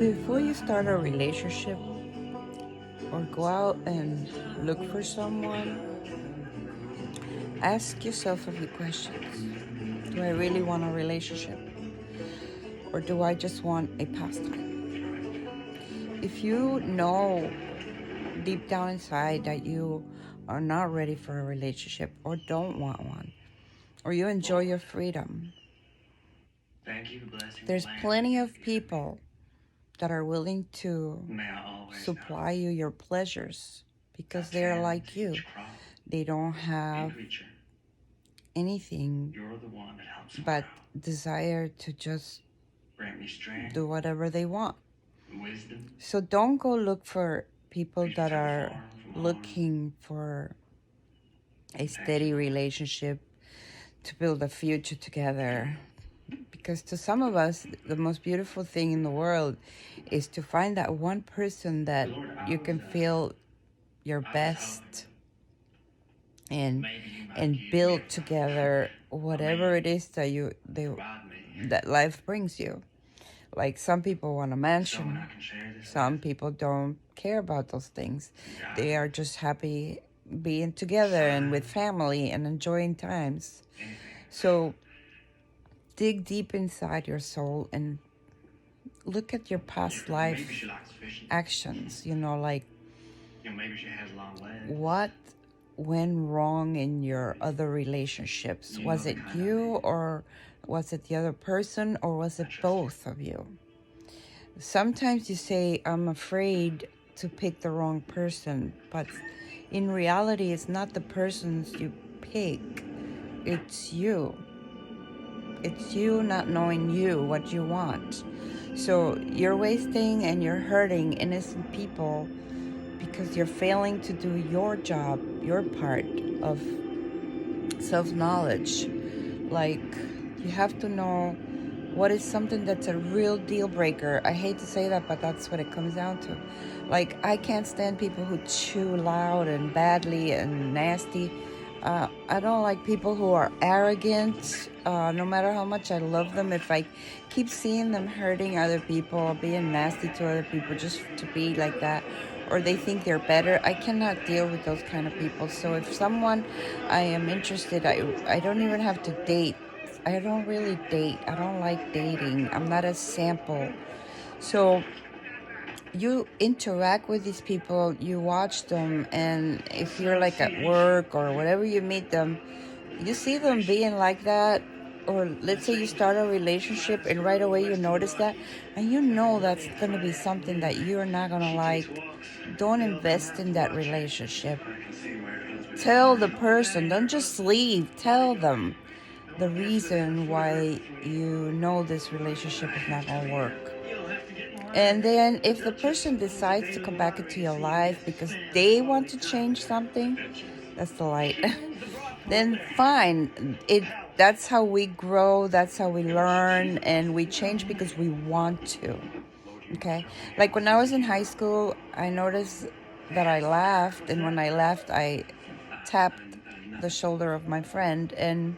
Before you start a relationship or go out and look for someone, ask yourself a few questions. Do I really want a relationship? Or do I just want a pastime? If you know deep down inside that you are not ready for a relationship or don't want one, or you enjoy your freedom, there's plenty of people that are willing to supply you your pleasures because they're like you. They don't have anything but desire to just do whatever they want. So don't go look for people that are looking for a steady relationship to build a future together. Because to some of us, the most beautiful thing in the world is to find that one person that you can feel your best and build together whatever it is that life brings you. Like some people want a mansion, some people don't care about those things. They are just happy being together and with family and enjoying times. So dig deep inside your soul and look at your past life actions, like what went wrong in your other relationships. Was it you, or was it the other person, or was it both of you? Sometimes you say, I'm afraid to pick the wrong person, but in reality, it's not the persons you pick, it's you. It's you not knowing you, what you want. So you're wasting and you're hurting innocent people because you're failing to do your job, your part of self-knowledge. Like, you have to know what is something that's a real deal breaker. I hate to say that, but that's what it comes down to. Like, I can't stand people who chew loud and badly and nasty. I don't like people who are arrogant. No matter how much I love them, if I keep seeing them hurting other people, being nasty to other people just to be like that, or they think they're better, I cannot deal with those kind of people. So if someone I am interested, I don't even have to date. I don't really date. I don't like dating. I'm not a sample. So you interact with these people, you watch them, and if you're like at work or whatever you meet them, you see them being like that, or let's say you start a relationship and right away you notice that, and you know that's going to be something that you're not going to like, don't invest in that relationship. Tell the person, don't just leave, tell them the reason why you know this relationship is not going to work. And then if the person decides to come back into your life because they want to change something, that's the light. Then fine. That's how we grow, that's how we learn, and we change because we want to. Okay? Like when I was in high school, I noticed that I laughed, and when I laughed, I tapped the shoulder of my friend, and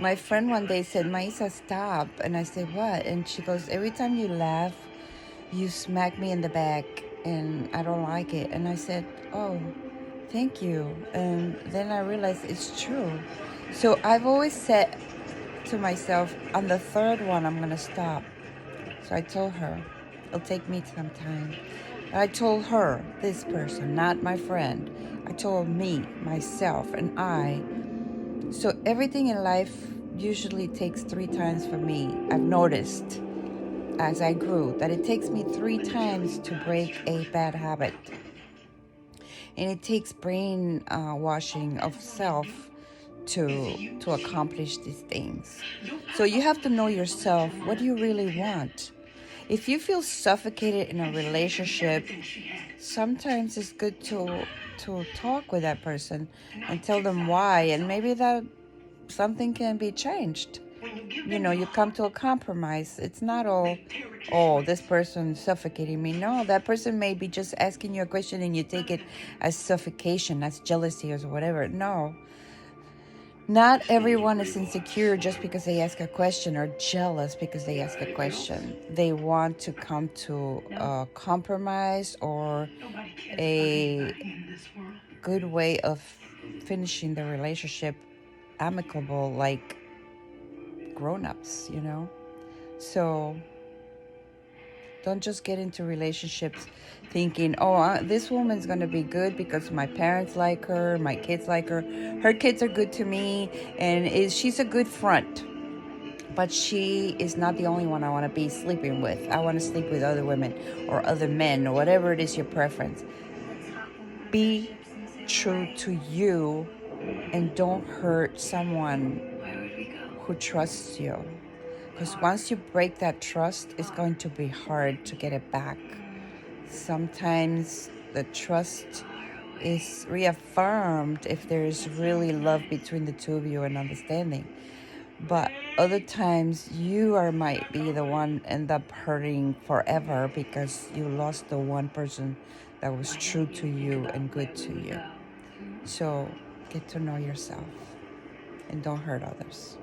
my friend one day said, Maisa, stop. And I said, what? And she goes, every time you laugh, you smack me in the back, and I don't like it. And I said, oh, thank you. And then I realized it's true. So I've always said to myself, on the third one, I'm going to stop. So I told her, it'll take me some time. I told her, this person, not my friend. I told me, myself, and I. So everything in life usually takes 3 times for me. I've noticed as I grew that it takes me 3 times to break a bad habit. And it takes brain washing of self to accomplish these things. So you have to know yourself. What do you really want? If you feel suffocated in a relationship, sometimes it's good to talk with that person and tell them why, and maybe that something can be changed. You come to a compromise. It's not all, oh, this person's suffocating me. No, that person may be just asking you a question and you take it as suffocation, as jealousy or whatever. No. Not everyone is insecure just because they ask a question, or jealous because they ask a question. They want to come to a compromise or a good way of finishing the relationship amicable, like grown-ups, you know? So don't just get into relationships thinking, oh, this woman's going to be good because my parents like her, my kids like her kids are good to me, and she's a good front. But she is not the only one I want to be sleeping with. I want to sleep with other women or other men or whatever it is your preference. Be true to you and don't hurt someone who trusts you. Because once you break that trust, it's going to be hard to get it back. Sometimes the trust is reaffirmed if there's really love between the two of you and understanding. But other times you might be the one end up hurting forever because you lost the one person that was true to you and good to you. So get to know yourself and don't hurt others.